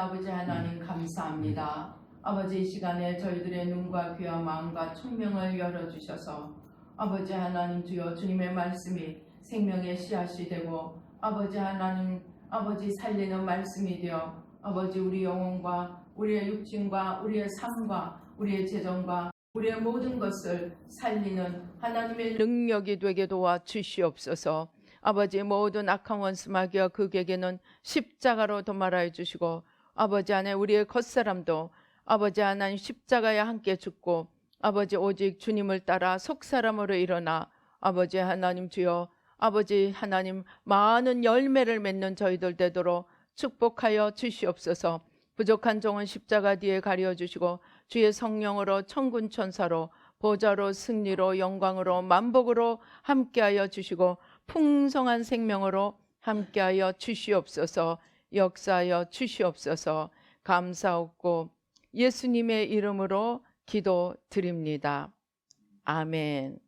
아버지 하나님 감사합니다. 아버지 이 시간에 저희들의 눈과 귀와 마음과 총명을 열어주셔서 아버지 하나님 주여 주님의 말씀이 생명의 씨앗이 되고 아버지 하나님 아버지 살리는 말씀이 되어 아버지 우리 영혼과 우리의 육신과 우리의 삶과 우리의 재정과 우리의 모든 것을 살리는 하나님의 능력이 되게 도와 주시옵소서. 아버지 모든 악한 원수 마귀와 극에게는 십자가로 도말하여 주시고 아버지 안에 우리의 겉사람도 아버지 하나님 십자가에 함께 죽고 아버지 오직 주님을 따라 속사람으로 일어나 아버지 하나님 주여 아버지 하나님 많은 열매를 맺는 저희들 되도록 축복하여 주시옵소서. 부족한 종은 십자가 뒤에 가려주시고 주의 성령으로 천군 천사로 보좌로 승리로 영광으로 만복으로 함께하여 주시고 풍성한 생명으로 함께하여 주시옵소서. 역사하여 주시옵소서. 감사하고 예수님의 이름으로 기도드립니다. 아멘.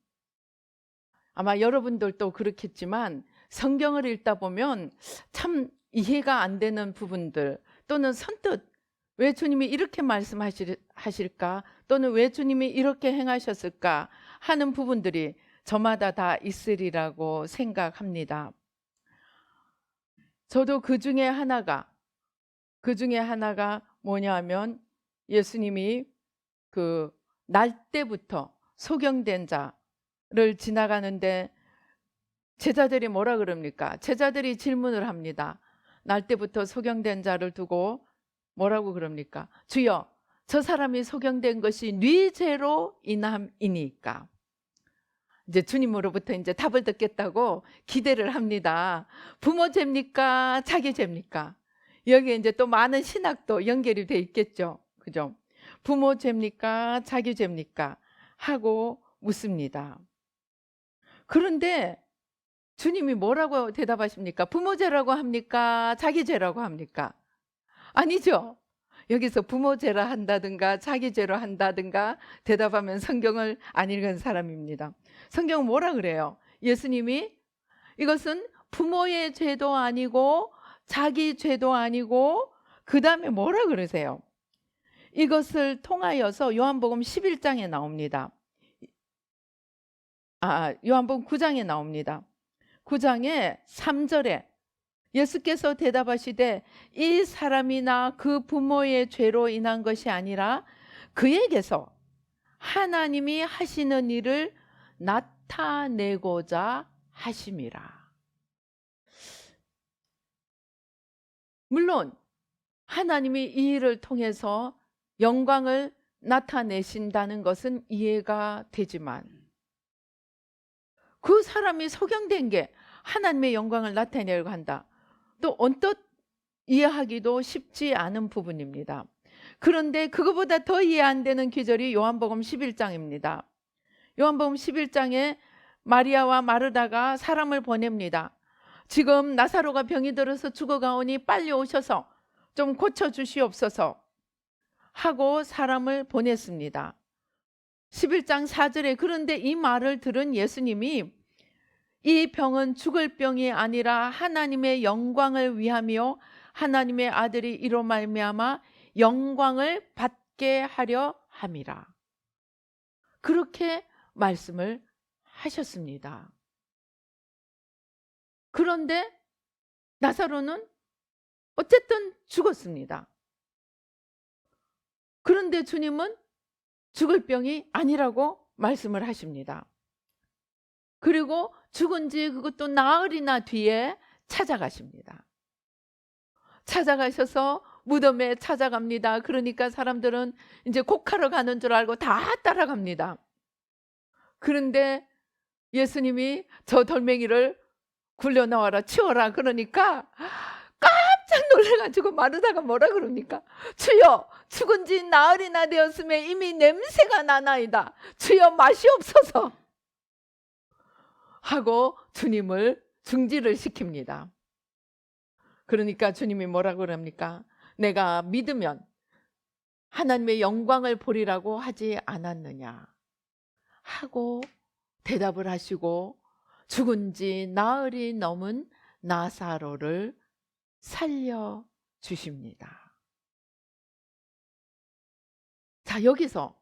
아마 여러분들도 그렇겠지만 성경을 읽다 보면 참 이해가 안 되는 부분들 또는 선뜻 왜 주님이 이렇게 말씀하실까 또는 왜 주님이 이렇게 행하셨을까 하는 부분들이 저마다 다 있으리라고 생각합니다. 저도 그 중에 하나가 뭐냐 하면 예수님이 그 날때부터 소경된 자를 지나가는데 제자들이 뭐라 그럽니까? 제자들이 질문을 합니다. 날때부터 소경된 자를 두고 뭐라고 그럽니까? 주여, 저 사람이 소경된 것이 네 죄로 인함이니까. 이제 주님으로부터 이제 답을 듣겠다고 기대를 합니다. 부모 죄입니까? 자기 죄입니까? 여기에 이제 또 많은 신학도 연결이 돼 있겠죠. 그죠? 부모 죄입니까? 자기 죄입니까? 하고 묻습니다. 그런데 주님이 뭐라고 대답하십니까? 부모 죄라고 합니까? 자기 죄라고 합니까? 아니죠. 여기서 부모 죄라 한다든가 자기 죄로 한다든가 대답하면 성경을 안 읽은 사람입니다. 성경은 뭐라 그래요? 예수님이 이것은 부모의 죄도 아니고 자기 죄도 아니고 그 다음에 뭐라 그러세요? 이것을 통하여서 요한복음 11장에 나옵니다. 요한복음 9장에 나옵니다. 9장에 3절에 예수께서 대답하시되 이 사람이나 그 부모의 죄로 인한 것이 아니라 그에게서 하나님이 하시는 일을 나타내고자 하심이라. 물론 하나님이 이 일을 통해서 영광을 나타내신다는 것은 이해가 되지만 그 사람이 소경된 게 하나님의 영광을 나타내려고 한다. 또 언뜻 이해하기도 쉽지 않은 부분입니다. 그런데 그거보다 더 이해 안 되는 구절이 요한복음 11장입니다. 요한복음 11장에 마리아와 마르다가 사람을 보냅니다. 지금 나사로가 병이 들어서 죽어가오니 빨리 오셔서 좀 고쳐주시옵소서 하고 사람을 보냈습니다. 11장 4절에 그런데 이 말을 들은 예수님이 이 병은 죽을 병이 아니라 하나님의 영광을 위하며 하나님의 아들이 이로 말미암아 영광을 받게 하려 함이라. 그렇게 말씀을 하셨습니다. 그런데 나사로는 어쨌든 죽었습니다. 그런데 주님은 죽을 병이 아니라고 말씀을 하십니다. 그리고 죽은 지 그것도 나흘이나 뒤에 찾아가십니다. 찾아가셔서 무덤에 찾아갑니다. 그러니까 사람들은 이제 곡하러 가는 줄 알고 다 따라갑니다. 그런데 예수님이 저 돌멩이를 굴려놓아라 치워라 그러니까 깜짝 놀라가지고 마르다가 뭐라 그럽니까? 주여, 죽은 지 나흘이나 되었음에 이미 냄새가 나나이다. 주여, 마시옵소서 하고 주님을 중지를 시킵니다. 그러니까 주님이 뭐라고 그럽니까? 내가 믿으면 하나님의 영광을 보리라고 하지 않았느냐 하고 대답을 하시고 죽은 지 나흘이 넘은 나사로를 살려주십니다. 자, 여기서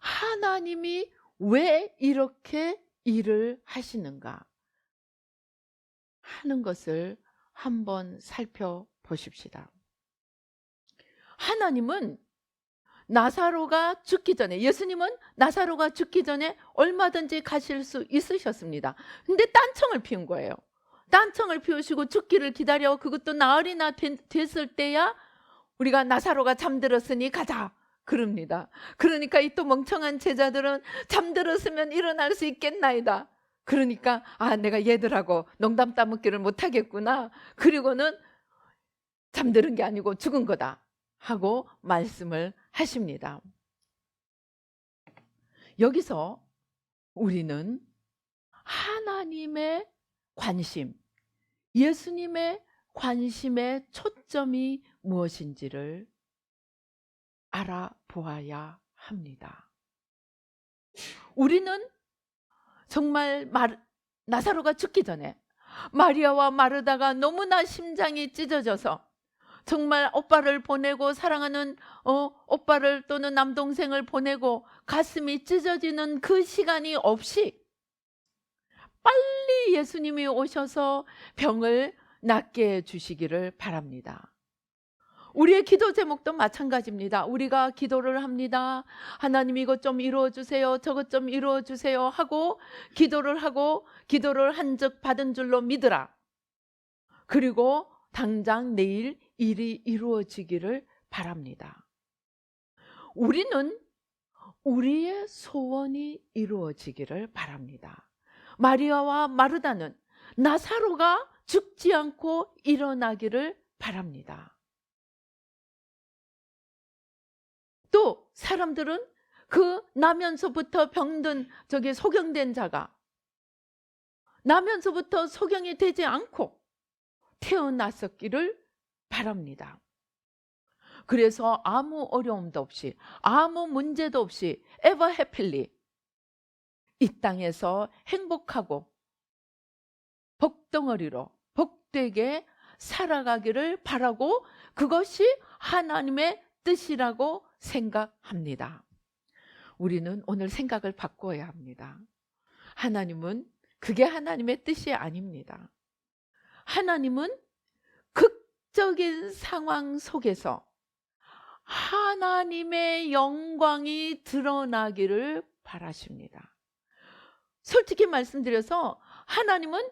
하나님이 왜 이렇게 일을 하시는가 하는 것을 한번 살펴보십시다. 하나님은 나사로가 죽기 전에, 예수님은 나사로가 죽기 전에 얼마든지 가실 수 있으셨습니다. 근데 딴청을 피운 거예요. 딴청을 피우시고 죽기를 기다려 그것도 나흘이나 됐을 때야 우리가 나사로가 잠들었으니 가자 그럽니다. 그러니까 이 또 멍청한 제자들은 잠들었으면 일어날 수 있겠나이다. 그러니까 내가 얘들하고 농담 따먹기를 못하겠구나. 그리고는 잠드는 게 아니고 죽은 거다 하고 말씀을 하십니다. 여기서 우리는 하나님의 관심, 예수님의 관심의 초점이 무엇인지를 알아보아야 합니다. 우리는 정말 나사로가 죽기 전에 마리아와 마르다가 너무나 심장이 찢어져서 정말 오빠를 보내고 사랑하는 오빠를 또는 남동생을 보내고 가슴이 찢어지는 그 시간이 없이 빨리 예수님이 오셔서 병을 낫게 해주시기를 바랍니다. 우리의 기도 제목도 마찬가지입니다. 우리가 기도를 합니다. 하나님 이것 좀 이루어주세요. 저것 좀 이루어주세요 하고 기도를 한 적 받은 줄로 믿으라. 그리고 당장 내일 일이 이루어지기를 바랍니다. 우리는 우리의 소원이 이루어지기를 바랍니다. 마리아와 마르다는 나사로가 죽지 않고 일어나기를 바랍니다. 또 사람들은 그 나면서부터 병든 소경된 자가 나면서부터 소경이 되지 않고 태어났었기를 바랍니다. 그래서 아무 어려움도 없이 아무 문제도 없이 ever happily 이 땅에서 행복하고 복덩어리로 복되게 살아가기를 바라고 그것이 하나님의 뜻이라고 생각합니다. 우리는 오늘 생각을 바꿔야 합니다. 하나님은 그게 하나님의 뜻이 아닙니다. 하나님은 극적인 상황 속에서 하나님의 영광이 드러나기를 바라십니다. 솔직히 말씀드려서 하나님은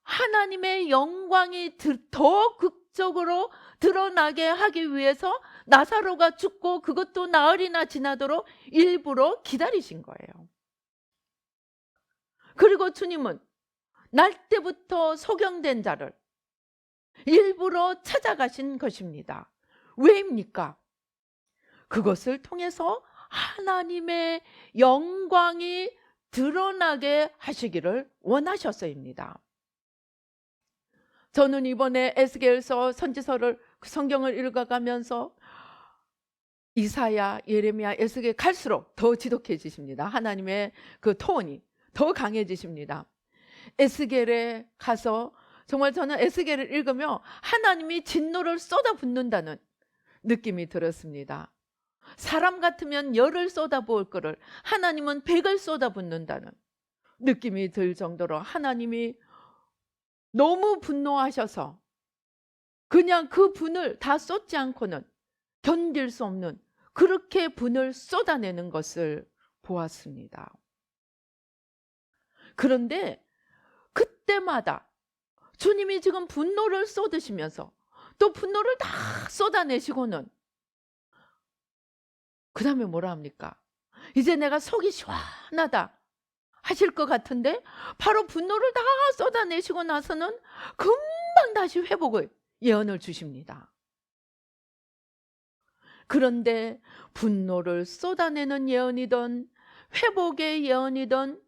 하나님의 영광이 더 극적으로 드러나게 하기 위해서 나사로가 죽고 그것도 나흘이나 지나도록 일부러 기다리신 거예요. 그리고 주님은 날 때부터 소경된 자를 일부러 찾아가신 것입니다. 왜입니까? 그것을 통해서 하나님의 영광이 드러나게 하시기를 원하셔서입니다. 저는 이번에 에스겔서 선지서를 성경을 읽어가면서 이사야, 예레미야, 에스겔 갈수록 더 지독해지십니다. 하나님의 그 톤이 더 강해지십니다. 에스겔에 가서 정말 저는 에스겔을 읽으며 하나님이 진노를 쏟아붓는다는 느낌이 들었습니다. 사람 같으면 열을 쏟아부을 거를 하나님은 백을 쏟아붓는다는 느낌이 들 정도로 하나님이 너무 분노하셔서 그냥 그 분을 다 쏟지 않고는 견딜 수 없는 그렇게 분을 쏟아내는 것을 보았습니다. 그런데 그때마다 주님이 지금 분노를 쏟으시면서 또 분노를 다 쏟아내시고는 그 다음에 뭐라 합니까? 이제 내가 속이 시원하다 하실 것 같은데 바로 분노를 다 쏟아내시고 나서는 금방 다시 회복을 예언을 주십니다. 그런데 분노를 쏟아내는 예언이든 회복의 예언이든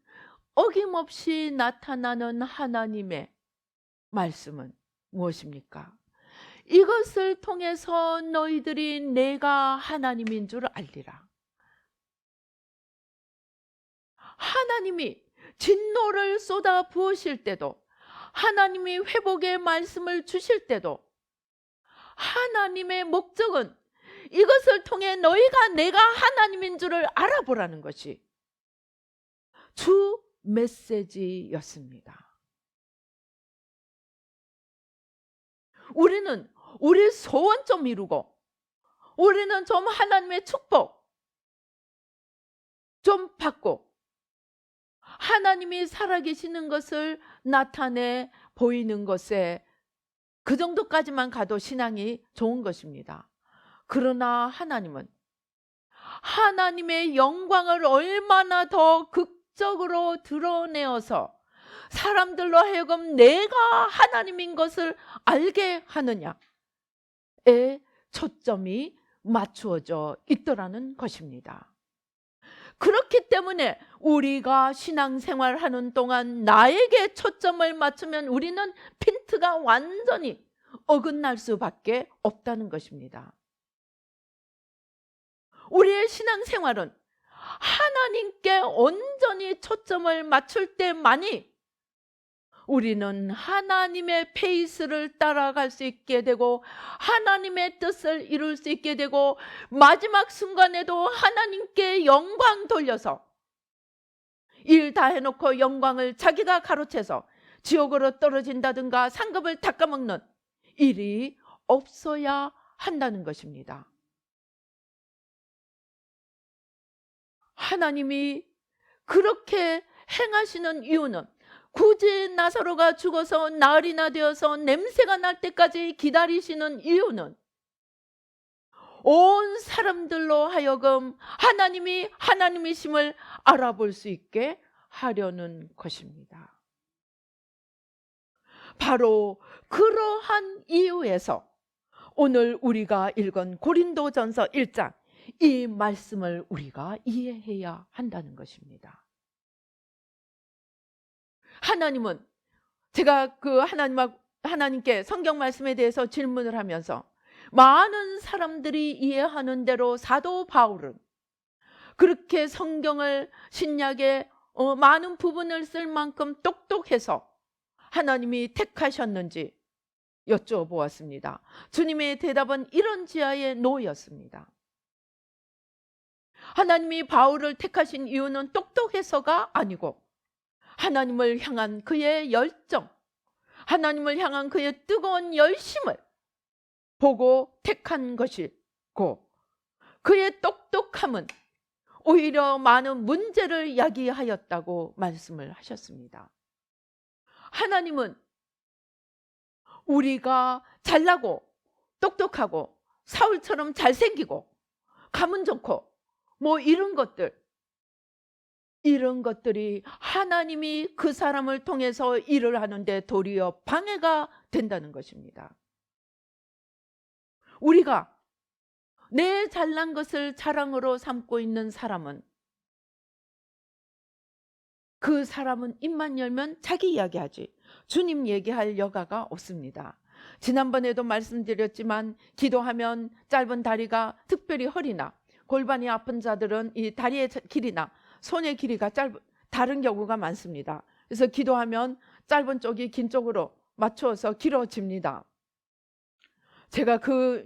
어김없이 나타나는 하나님의 말씀은 무엇입니까? 이것을 통해서 너희들이 내가 하나님인 줄 알리라. 하나님이 진노를 쏟아 부으실 때도 하나님이 회복의 말씀을 주실 때도 하나님의 목적은 이것을 통해 너희가 내가 하나님인 줄을 알아보라는 것이 주 메시지였습니다. 우리는 우리 소원 좀 이루고, 우리는 좀 하나님의 축복 좀 받고, 하나님이 살아계시는 것을 나타내 보이는 것에 그 정도까지만 가도 신앙이 좋은 것입니다. 그러나 하나님은 하나님의 영광을 얼마나 더 극적으로 드러내어서 사람들로 하여금 내가 하나님인 것을 알게 하느냐에 초점이 맞추어져 있더라는 것입니다. 그렇기 때문에 우리가 신앙생활하는 동안 나에게 초점을 맞추면 우리는 핀트가 완전히 어긋날 수밖에 없다는 것입니다. 우리의 신앙생활은 하나님께 온전히 초점을 맞출 때만이 우리는 하나님의 페이스를 따라갈 수 있게 되고, 하나님의 뜻을 이룰 수 있게 되고, 마지막 순간에도 하나님께 영광 돌려서 일 다 해놓고 영광을 자기가 가로채서 지옥으로 떨어진다든가 상급을 닦아먹는 일이 없어야 한다는 것입니다. 하나님이 그렇게 행하시는 이유는 굳이 나사로가 죽어서 나흘이나 되어서 냄새가 날 때까지 기다리시는 이유는 온 사람들로 하여금 하나님이 하나님이심을 알아볼 수 있게 하려는 것입니다. 바로 그러한 이유에서 오늘 우리가 읽은 고린도전서 1장 이 말씀을 우리가 이해해야 한다는 것입니다. 하나님은, 제가 하나님께 성경 말씀에 대해서 질문을 하면서 많은 사람들이 이해하는 대로 사도 바울은 그렇게 성경을 신약에 많은 부분을 쓸 만큼 똑똑해서 하나님이 택하셨는지 여쭤보았습니다. 주님의 대답은 이런 지하에 놓였습니다. 하나님이 바울을 택하신 이유는 똑똑해서가 아니고 하나님을 향한 그의 열정, 하나님을 향한 그의 뜨거운 열심을 보고 택한 것이고, 그의 똑똑함은 오히려 많은 문제를 야기하였다고 말씀을 하셨습니다. 하나님은 우리가 잘나고 똑똑하고 사울처럼 잘생기고 가문 좋고 이런 것들이 하나님이 그 사람을 통해서 일을 하는데 도리어 방해가 된다는 것입니다. 우리가 내 잘난 것을 자랑으로 삼고 있는 사람은, 그 사람은 입만 열면 자기 이야기하지 주님 얘기할 여가가 없습니다. 지난번에도 말씀드렸지만 기도하면 짧은 다리가, 특별히 허리나 골반이 아픈 자들은 이 다리의 길이나 손의 길이가 다른 경우가 많습니다. 그래서 기도하면 짧은 쪽이 긴 쪽으로 맞춰서 길어집니다. 제가 그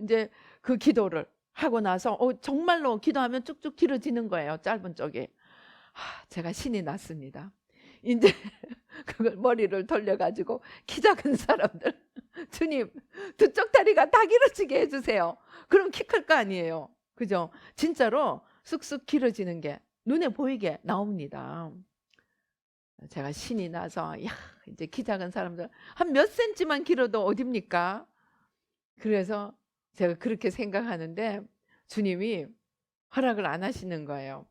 기도를 하고 나서 정말로 기도하면 쭉쭉 길어지는 거예요. 짧은 쪽이. 제가 신이 났습니다. 이제 그걸 머리를 돌려가지고 키 작은 사람들, 주님 두 쪽 다리가 다 길어지게 해주세요. 그럼 키 클 거 아니에요. 그죠? 진짜로 쑥쑥 길어지는 게 눈에 보이게 나옵니다. 제가 신이 나서 이제 키 작은 사람들 한 몇 센치만 길어도 어딥니까? 그래서 제가 그렇게 생각하는데 주님이 허락을 안 하시는 거예요.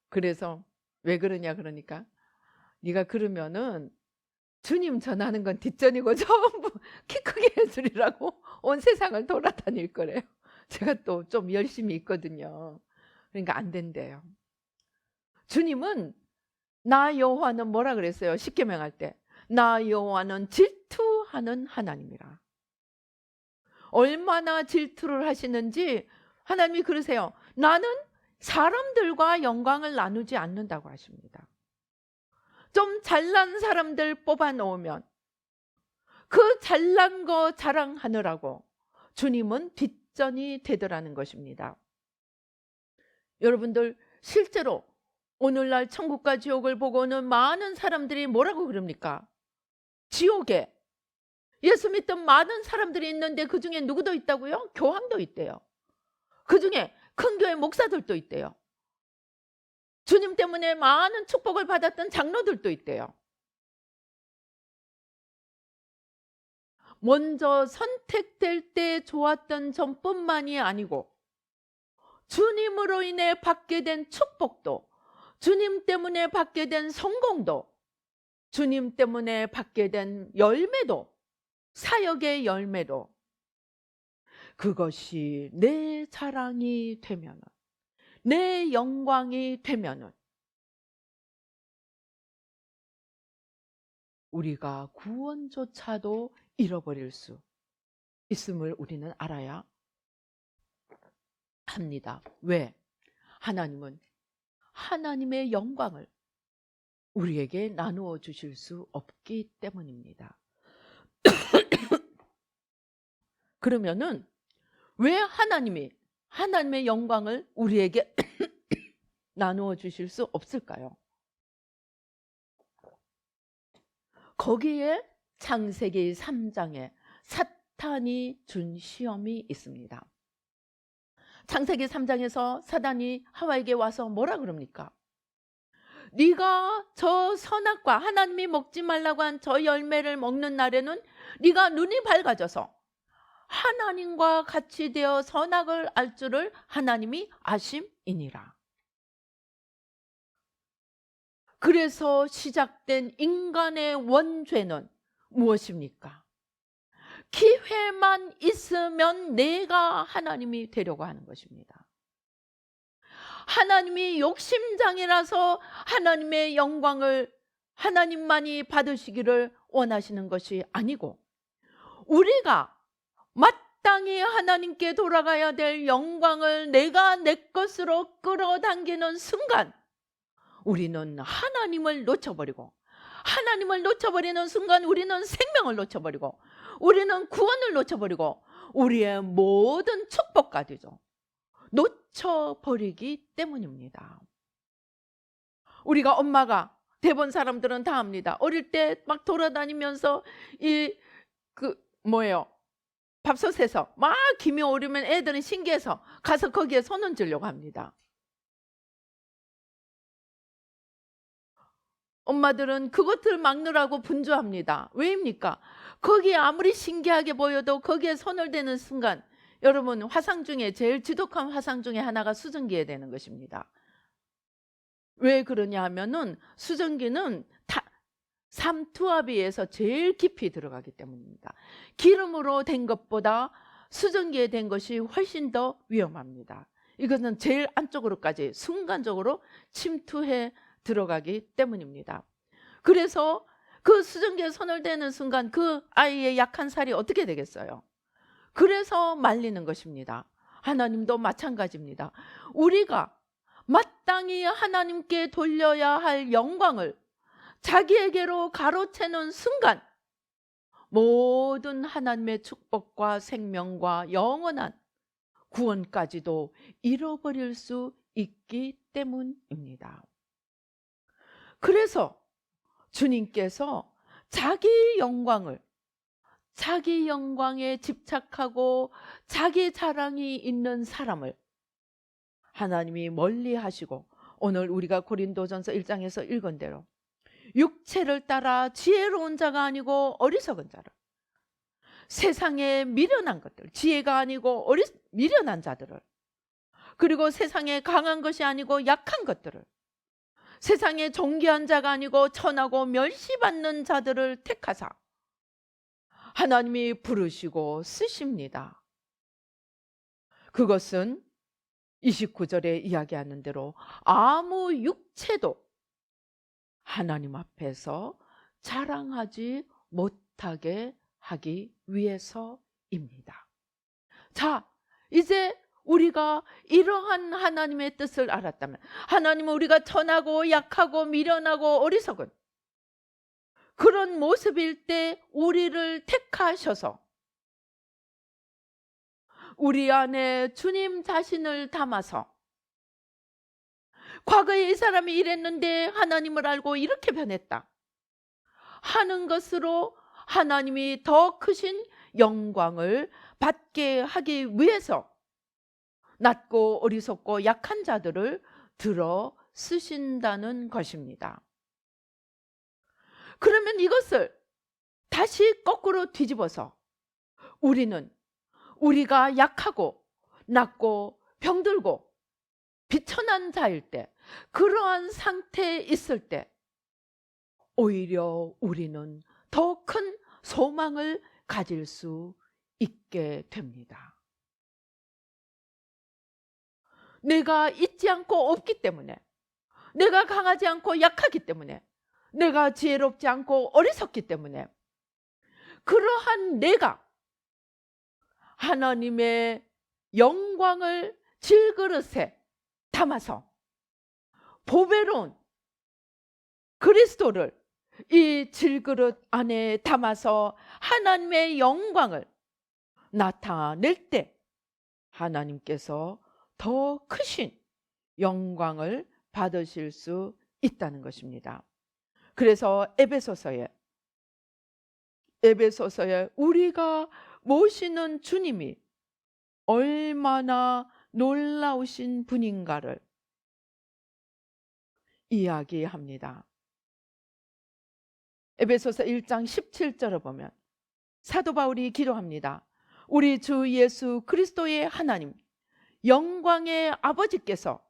그래서 왜 그러냐 그러니까, 네가 그러면은 주님 전하는 건 뒷전이고 전부 키 크게 해주리라고 온 세상을 돌아다닐 거래요. 제가 또 좀 열심히 있거든요. 그러니까 안 된대요. 주님은 나 여호와는 뭐라 그랬어요? 십계명할 때 나 여호와는 질투하는 하나님이라. 얼마나 질투를 하시는지 하나님이 그러세요. 나는 사람들과 영광을 나누지 않는다고 하십니다. 좀 잘난 사람들 뽑아 놓으면 그 잘난 거 자랑하느라고 주님은 직전이 되더라는 것입니다. 여러분들 실제로 오늘날 천국과 지옥을 보고는 많은 사람들이 뭐라고 그럽니까? 지옥에 예수 믿던 많은 사람들이 있는데 그 중에 누구도 있다고요? 교황도 있대요. 그 중에 큰 교회 목사들도 있대요. 주님 때문에 많은 축복을 받았던 장로들도 있대요. 먼저 선택될 때 좋았던 점뿐만이 아니고 주님으로 인해 받게 된 축복도, 주님 때문에 받게 된 성공도, 주님 때문에 받게 된 열매도, 사역의 열매도, 그것이 내 자랑이 되면은, 내 영광이 되면은 우리가 구원조차도 잃어버릴 수 있음을 우리는 알아야 합니다. 왜? 하나님은 하나님의 영광을 우리에게 나누어 주실 수 없기 때문입니다. 그러면은 왜 하나님이 하나님의 영광을 우리에게 나누어 주실 수 없을까요? 거기에 창세기 3장에 사탄이 준 시험이 있습니다. 창세기 3장에서 사단이 하와에게 와서 뭐라 그럽니까? 네가 저 선악과 하나님이 먹지 말라고 한 저 열매를 먹는 날에는 네가 눈이 밝아져서 하나님과 같이 되어 선악을 알 줄을 하나님이 아심이니라. 그래서 시작된 인간의 원죄는 무엇입니까? 기회만 있으면 내가 하나님이 되려고 하는 것입니다. 하나님이 욕심장이라서 하나님의 영광을 하나님만이 받으시기를 원하시는 것이 아니고 우리가 마땅히 하나님께 돌아가야 될 영광을 내가 내 것으로 끌어당기는 순간 우리는 하나님을 놓쳐버리고 하나님을 놓쳐버리는 순간 우리는 생명을 놓쳐버리고 우리는 구원을 놓쳐버리고 우리의 모든 축복까지도 놓쳐버리기 때문입니다. 우리가 엄마가 대부분 사람들은 다 압니다. 어릴 때 막 돌아다니면서 밥솥에서 막 김이 오르면 애들은 신기해서 가서 거기에 손 얹으려고 합니다. 엄마들은 그것들 막느라고 분주합니다. 왜입니까? 거기에 아무리 신기하게 보여도 거기에 손을 대는 순간 여러분 화상 중에 제일 지독한 화상 중에 하나가 수증기에 되는 것입니다. 왜 그러냐 하면은 수증기는 삼투압에서 제일 깊이 들어가기 때문입니다. 기름으로 된 것보다 수증기에 된 것이 훨씬 더 위험합니다. 이것은 제일 안쪽으로까지 순간적으로 침투해 들어가기 때문입니다. 그래서 그 수증기에 손을 대는 순간 그 아이의 약한 살이 어떻게 되겠어요? 그래서 말리는 것입니다. 하나님도 마찬가지입니다. 우리가 마땅히 하나님께 돌려야 할 영광을 자기에게로 가로채는 순간 모든 하나님의 축복과 생명과 영원한 구원까지도 잃어버릴 수 있기 때문입니다. 그래서 주님께서 자기 영광에 집착하고 자기 자랑이 있는 사람을 하나님이 멀리 하시고 오늘 우리가 고린도전서 1장에서 읽은 대로 육체를 따라 지혜로운 자가 아니고 어리석은 자를 세상에 미련한 것들 지혜가 아니고 미련한 자들을 그리고 세상에 강한 것이 아니고 약한 것들을 세상에 존귀한 자가 아니고 천하고 멸시받는 자들을 택하사 하나님이 부르시고 쓰십니다. 그것은 29절에 이야기하는 대로 아무 육체도 하나님 앞에서 자랑하지 못하게 하기 위해서입니다. 자, 이제 우리가 이러한 하나님의 뜻을 알았다면 하나님은 우리가 천하고 약하고 미련하고 어리석은 그런 모습일 때 우리를 택하셔서 우리 안에 주님 자신을 담아서 과거에 이 사람이 이랬는데 하나님을 알고 이렇게 변했다 하는 것으로 하나님이 더 크신 영광을 받게 하기 위해서 낮고 어리석고 약한 자들을 들어 쓰신다는 것입니다. 그러면 이것을 다시 거꾸로 뒤집어서 우리는 우리가 약하고 낮고 병들고 비천한 자일 때, 그러한 상태에 있을 때 오히려 우리는 더 큰 소망을 가질 수 있게 됩니다. 내가 있지 않고 없기 때문에, 내가 강하지 않고 약하기 때문에, 내가 지혜롭지 않고 어리석기 때문에 그러한 내가 하나님의 영광을 질그릇에 담아서 보배로운 그리스도를 이 질그릇 안에 담아서 하나님의 영광을 나타낼 때 하나님께서 더 크신 영광을 받으실 수 있다는 것입니다. 그래서 에베소서에 우리가 모시는 주님이 얼마나 놀라우신 분인가를 이야기합니다. 에베소서 1장 17절을 보면 사도 바울이 기도합니다. 우리 주 예수 그리스도의 하나님 영광의 아버지께서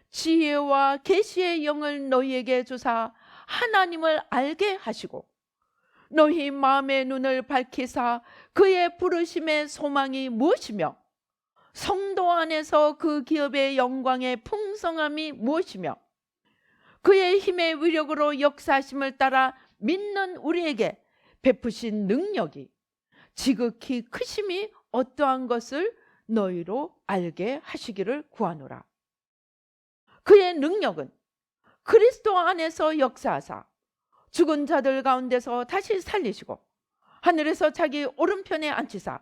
지혜와 계시의 영을 너희에게 주사 하나님을 알게 하시고 너희 마음의 눈을 밝히사 그의 부르심의 소망이 무엇이며 성도 안에서 그 기업의 영광의 풍성함이 무엇이며 그의 힘의 위력으로 역사하심을 따라 믿는 우리에게 베푸신 능력이 지극히 크심이 어떠한 것을 너희로 알게 하시기를 구하노라. 그의 능력은 그리스도 안에서 역사하사 죽은 자들 가운데서 다시 살리시고 하늘에서 자기 오른편에 앉히사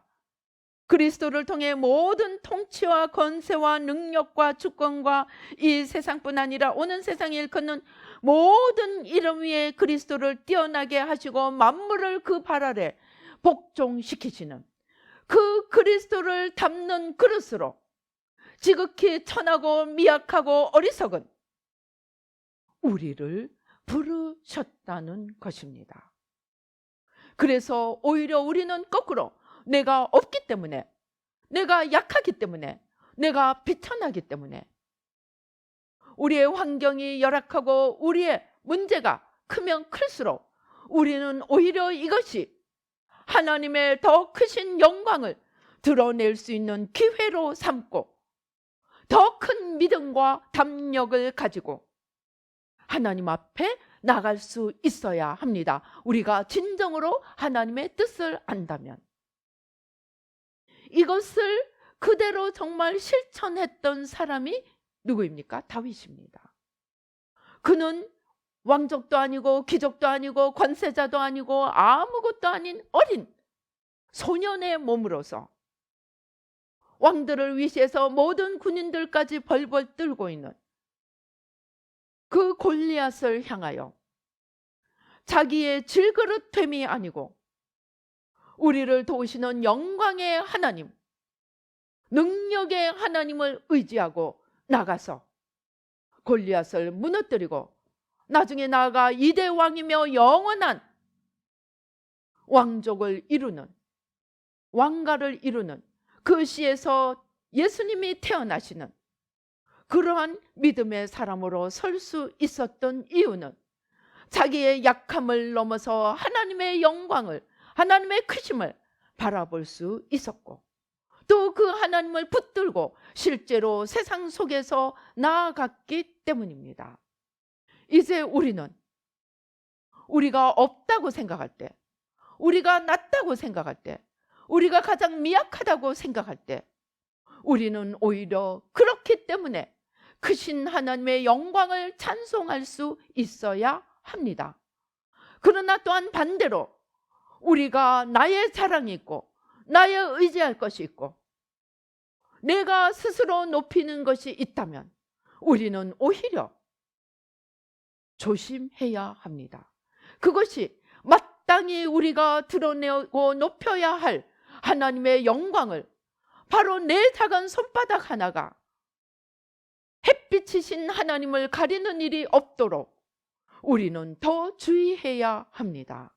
그리스도를 통해 모든 통치와 권세와 능력과 주권과 이 세상뿐 아니라 오는 세상에 일컫는 모든 이름 위에 그리스도를 뛰어나게 하시고 만물을 그 발 아래 복종시키시는 그 그리스도를 담는 그릇으로 지극히 천하고 미약하고 어리석은 우리를 부르셨다는 것입니다. 그래서 오히려 우리는 거꾸로 내가 없기 때문에, 내가 약하기 때문에, 내가 비천하기 때문에 우리의 환경이 열악하고 우리의 문제가 크면 클수록 우리는 오히려 이것이 하나님의 더 크신 영광을 드러낼 수 있는 기회로 삼고 더 큰 믿음과 담력을 가지고 하나님 앞에 나갈 수 있어야 합니다. 우리가 진정으로 하나님의 뜻을 안다면. 이것을 그대로 정말 실천했던 사람이 누구입니까? 다윗입니다. 그는 왕족도 아니고 귀족도 아니고 권세자도 아니고 아무것도 아닌 어린 소년의 몸으로서 왕들을 위시해서 모든 군인들까지 벌벌 떨고 있는 그 골리앗을 향하여 자기의 질그릇됨이 아니고 우리를 도우시는 영광의 하나님, 능력의 하나님을 의지하고 나가서 골리앗을 무너뜨리고 나중에 나아가 이대 왕이며 영원한 왕족을 이루는, 왕가를 이루는 그 시에서 예수님이 태어나시는 그러한 믿음의 사람으로 설 수 있었던 이유는 자기의 약함을 넘어서 하나님의 영광을, 하나님의 크심을 바라볼 수 있었고 또 그 하나님을 붙들고 실제로 세상 속에서 나아갔기 때문입니다. 이제 우리는 우리가 없다고 생각할 때, 우리가 낮다고 생각할 때, 우리가 가장 미약하다고 생각할 때 우리는 오히려 그렇기 때문에 크신 하나님의 영광을 찬송할 수 있어야 합니다. 그러나 또한 반대로 우리가 나의 자랑이 있고 나의 의지할 것이 있고 내가 스스로 높이는 것이 있다면 우리는 오히려 조심해야 합니다. 그것이 마땅히 우리가 드러내고 높여야 할 하나님의 영광을 바로 내 작은 손바닥 하나가 햇빛이신 하나님을 가리는 일이 없도록 우리는 더 주의해야 합니다.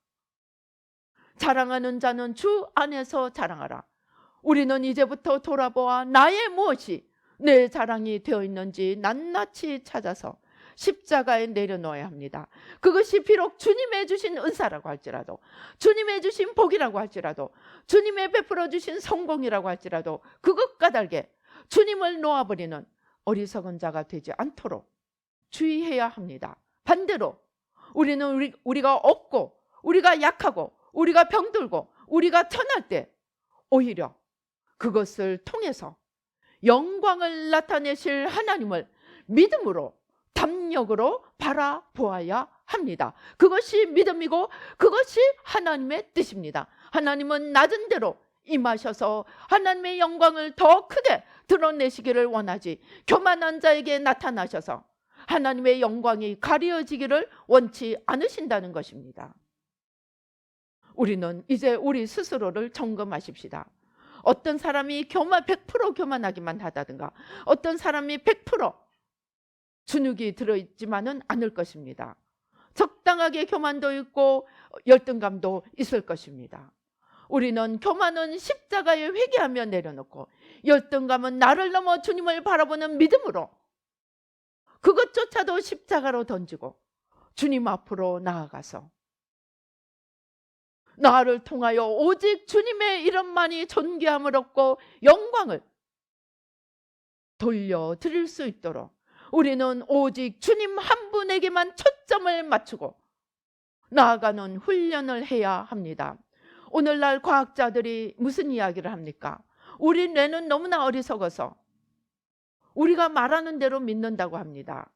자랑하는 자는 주 안에서 자랑하라. 우리는 이제부터 돌아보아 나의 무엇이 내 자랑이 되어 있는지 낱낱이 찾아서 십자가에 내려놓아야 합니다. 그것이 비록 주님의 주신 은사라고 할지라도, 주님의 주신 복이라고 할지라도, 주님의 베풀어 주신 성공이라고 할지라도 그것 까닭에 주님을 놓아버리는 어리석은 자가 되지 않도록 주의해야 합니다. 반대로 우리는 우리가 없고, 우리가 약하고, 우리가 병들고, 우리가 천할 때 오히려 그것을 통해서 영광을 나타내실 하나님을 믿음으로, 담력으로 바라보아야 합니다. 그것이 믿음이고 그것이 하나님의 뜻입니다. 하나님은 낮은 대로 임하셔서 하나님의 영광을 더 크게 드러내시기를 원하지, 교만한 자에게 나타나셔서 하나님의 영광이 가려지기를 원치 않으신다는 것입니다. 우리는 이제 우리 스스로를 점검하십시다. 어떤 사람이 100% 교만하기만 하다든가, 어떤 사람이 100% 주눅이 들어있지만은 않을 것입니다. 적당하게 교만도 있고 열등감도 있을 것입니다. 우리는 교만은 십자가에 회개하며 내려놓고, 열등감은 나를 넘어 주님을 바라보는 믿음으로 그것조차도 십자가로 던지고 주님 앞으로 나아가서 나를 통하여 오직 주님의 이름만이 존귀함을 얻고 영광을 돌려드릴 수 있도록 우리는 오직 주님 한 분에게만 초점을 맞추고 나아가는 훈련을 해야 합니다. 오늘날 과학자들이 무슨 이야기를 합니까? 우리 뇌는 너무나 어리석어서 우리가 말하는 대로 믿는다고 합니다.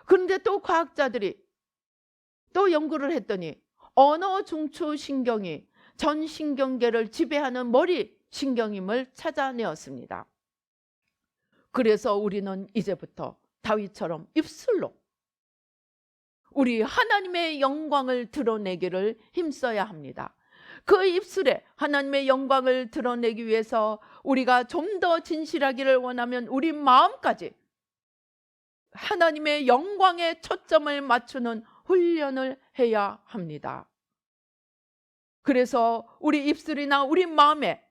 그런데 또 과학자들이 또 연구를 했더니 언어 중추 신경이 전 신경계를 지배하는 머리 신경임을 찾아내었습니다. 그래서 우리는 이제부터 다윗처럼 입술로 우리 하나님의 영광을 드러내기를 힘써야 합니다. 그 입술에 하나님의 영광을 드러내기 위해서 우리가 좀 더 진실하기를 원하면 우리 마음까지 하나님의 영광에 초점을 맞추는 훈련을 해야 합니다. 그래서 우리 입술이나 우리 마음에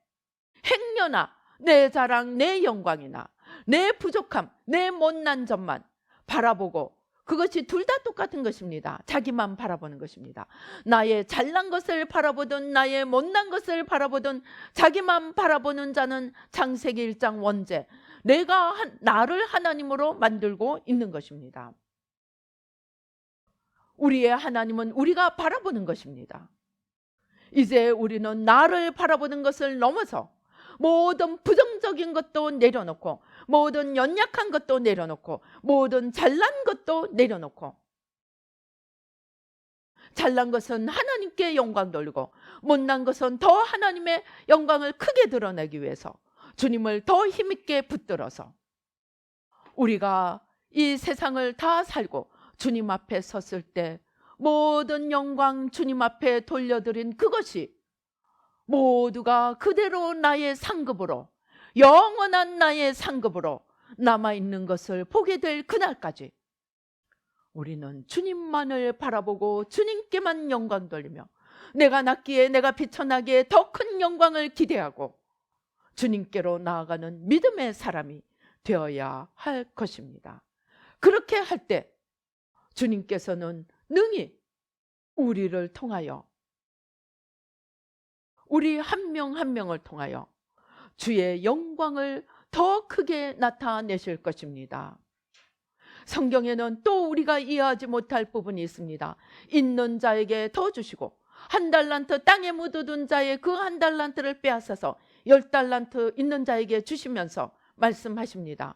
행여나 내 자랑, 내 영광이나 내 부족함, 내 못난 점만 바라보고, 그것이 둘 다 똑같은 것입니다. 자기만 바라보는 것입니다. 나의 잘난 것을 바라보든 나의 못난 것을 바라보든 자기만 바라보는 자는 창세기 1장 원제, 내가 나를 하나님으로 만들고 있는 것입니다. 우리의 하나님은 우리가 바라보는 것입니다. 이제 우리는 나를 바라보는 것을 넘어서 모든 부정적인 것도 내려놓고, 모든 연약한 것도 내려놓고, 모든 잘난 것도 내려놓고, 잘난 것은 하나님께 영광 돌리고 못난 것은 더 하나님의 영광을 크게 드러내기 위해서 주님을 더 힘있게 붙들어서 우리가 이 세상을 다 살고 주님 앞에 섰을 때 모든 영광 주님 앞에 돌려드린 그것이 모두가 그대로 나의 상급으로, 영원한 나의 상급으로 남아있는 것을 보게 될 그날까지 우리는 주님만을 바라보고 주님께만 영광 돌리며 내가 낫기에, 내가 비춰나기에 더 큰 영광을 기대하고 주님께로 나아가는 믿음의 사람이 되어야 할 것입니다. 그렇게 할 때 주님께서는 능히 우리를 통하여, 우리 한 명 한 명을 통하여 주의 영광을 더 크게 나타내실 것입니다. 성경에는 또 우리가 이해하지 못할 부분이 있습니다. 있는 자에게 더 주시고 1달란트 땅에 묻어둔 자의 그 1달란트를 빼앗아서 10달란트 있는 자에게 주시면서 말씀하십니다.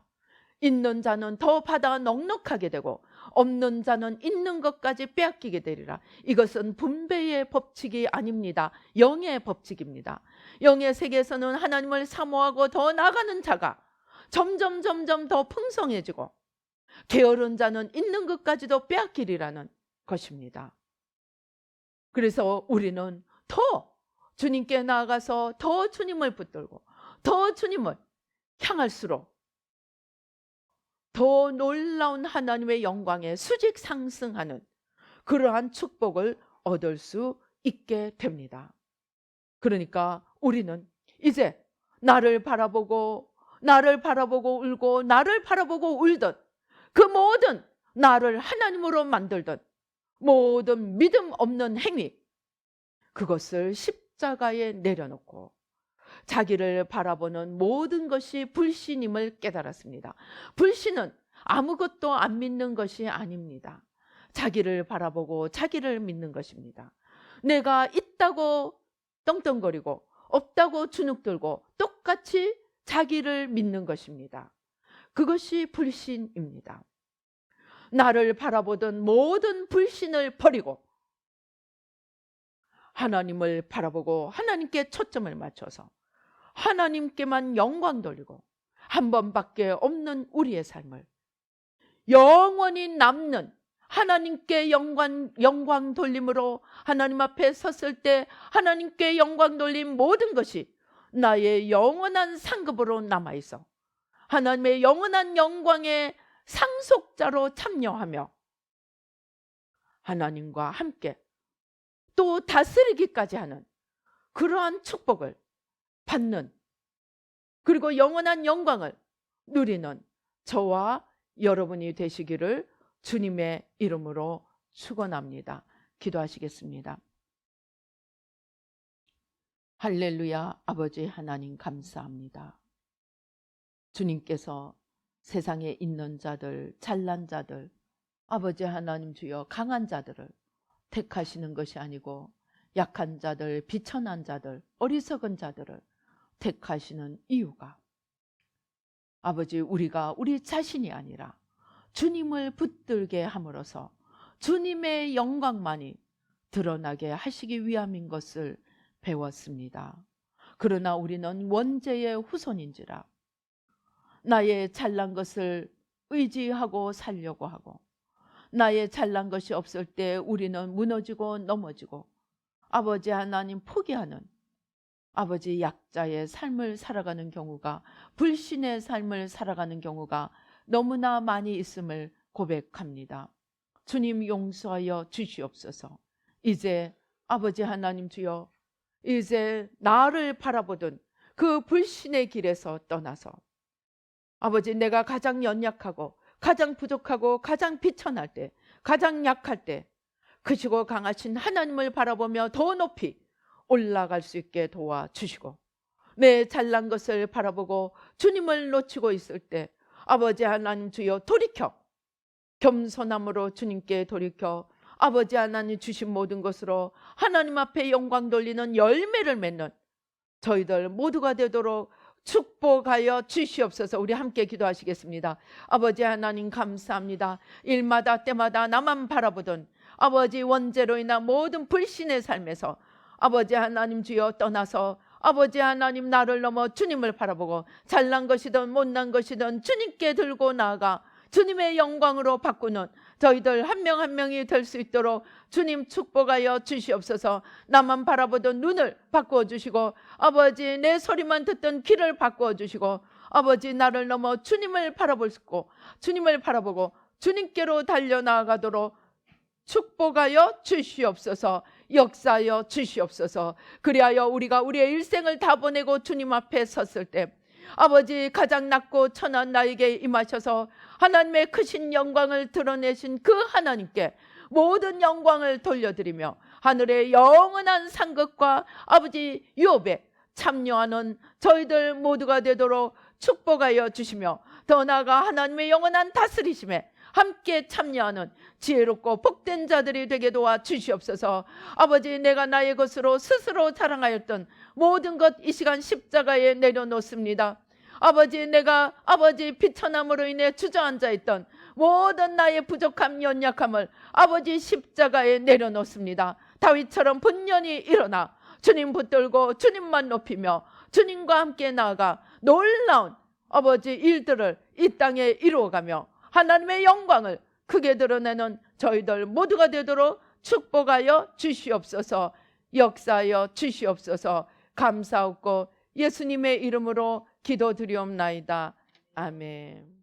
있는 자는 더 받아 넉넉하게 되고 없는 자는 있는 것까지 빼앗기게 되리라. 이것은 분배의 법칙이 아닙니다. 영의 법칙입니다. 영의 세계에서는 하나님을 사모하고 더 나아가는 자가 점점 더 풍성해지고, 게으른 자는 있는 것까지도 빼앗기리라는 것입니다. 그래서 우리는 더 주님께 나아가서 더 주님을 붙들고 더 주님을 향할수록 더 놀라운 하나님의 영광에 수직 상승하는 그러한 축복을 얻을 수 있게 됩니다. 그러니까 우리는 이제 나를 바라보고 울고 나를 바라보고 울던 그 모든 나를 하나님으로 만들던 모든 믿음 없는 행위, 그것을 십자가에 내려놓고 자기를 바라보는 모든 것이 불신임을 깨달았습니다. 불신은 아무것도 안 믿는 것이 아닙니다. 자기를 바라보고 자기를 믿는 것입니다. 내가 있다고 떵떵거리고 없다고 주눅들고 똑같이 자기를 믿는 것입니다. 그것이 불신입니다. 나를 바라보던 모든 불신을 버리고 하나님을 바라보고 하나님께 초점을 맞춰서 하나님께만 영광 돌리고 한 번밖에 없는 우리의 삶을 영원히 남는 하나님께 영광 돌림으로 하나님 앞에 섰을 때 하나님께 영광 돌림 모든 것이 나의 영원한 상급으로 남아있어 하나님의 영원한 영광의 상속자로 참여하며 하나님과 함께 또 다스리기까지 하는 그러한 축복을 받는, 그리고 영원한 영광을 누리는 저와 여러분이 되시기를 주님의 이름으로 축원합니다. 기도하시겠습니다. 할렐루야. 아버지 하나님 감사합니다. 주님께서 세상에 있는 자들, 잘난 자들, 아버지 하나님 주여 강한 자들을 택하시는 것이 아니고 약한 자들, 비천한 자들, 어리석은 자들을 택하시는 이유가 아버지 우리가 우리 자신이 아니라 주님을 붙들게 함으로써 주님의 영광만이 드러나게 하시기 위함인 것을 배웠습니다. 그러나 우리는 원죄의 후손인지라 나의 잘난 것을 의지하고 살려고 하고 나의 잘난 것이 없을 때 우리는 무너지고 넘어지고 아버지 하나님 포기하는 아버지 약자의 삶을 살아가는 경우가, 불신의 삶을 살아가는 경우가 너무나 많이 있음을 고백합니다. 주님 용서하여 주시옵소서. 이제 아버지 하나님 주여 이제 나를 바라보던 그 불신의 길에서 떠나서 아버지 내가 가장 연약하고 가장 부족하고 가장 비천할 때, 가장 약할 때 크시고 강하신 하나님을 바라보며 더 높이 올라갈 수 있게 도와주시고, 내 잘난 것을 바라보고 주님을 놓치고 있을 때 아버지 하나님 주여 돌이켜 겸손함으로 주님께 돌이켜 아버지 하나님 주신 모든 것으로 하나님 앞에 영광 돌리는 열매를 맺는 저희들 모두가 되도록 축복하여 주시옵소서. 우리 함께 기도하시겠습니다. 아버지 하나님 감사합니다. 일마다 때마다 나만 바라보던 아버지 원죄로 인한 모든 불신의 삶에서 아버지 하나님 주여 떠나서 아버지 하나님 나를 넘어 주님을 바라보고 잘난 것이든 못난 것이든 주님께 들고 나아가 주님의 영광으로 바꾸는 저희들 한 명 한 명이 될 수 있도록 주님 축복하여 주시옵소서. 나만 바라보던 눈을 바꾸어 주시고 아버지 내 소리만 듣던 귀를 바꾸어 주시고 아버지 나를 넘어 주님을 바라보고 주님을 바라보고 주님께로 달려나가도록 축복하여 주시옵소서. 역사하여 주시옵소서. 그리하여 우리가 우리의 일생을 다 보내고 주님 앞에 섰을 때 아버지 가장 낮고 천한 나에게 임하셔서 하나님의 크신 영광을 드러내신 그 하나님께 모든 영광을 돌려드리며 하늘의 영원한 상급과 아버지 유업에 참여하는 저희들 모두가 되도록 축복하여 주시며 더 나아가 하나님의 영원한 다스리심에 함께 참여하는 지혜롭고 복된 자들이 되게 도와 주시옵소서. 아버지 내가 나의 것으로 스스로 자랑하였던 모든 것 이 시간 십자가에 내려놓습니다. 아버지 내가 아버지 비천함으로 인해 주저앉아 있던 모든 나의 부족함 연약함을 아버지 십자가에 내려놓습니다. 다윗처럼 분연히 일어나 주님 붙들고 주님만 높이며 주님과 함께 나아가 놀라운 아버지 일들을 이 땅에 이루어가며 하나님의 영광을 크게 드러내는 저희들 모두가 되도록 축복하여 주시옵소서. 역사하여 주시옵소서. 감사하고 예수님의 이름으로 기도드리옵나이다. 아멘.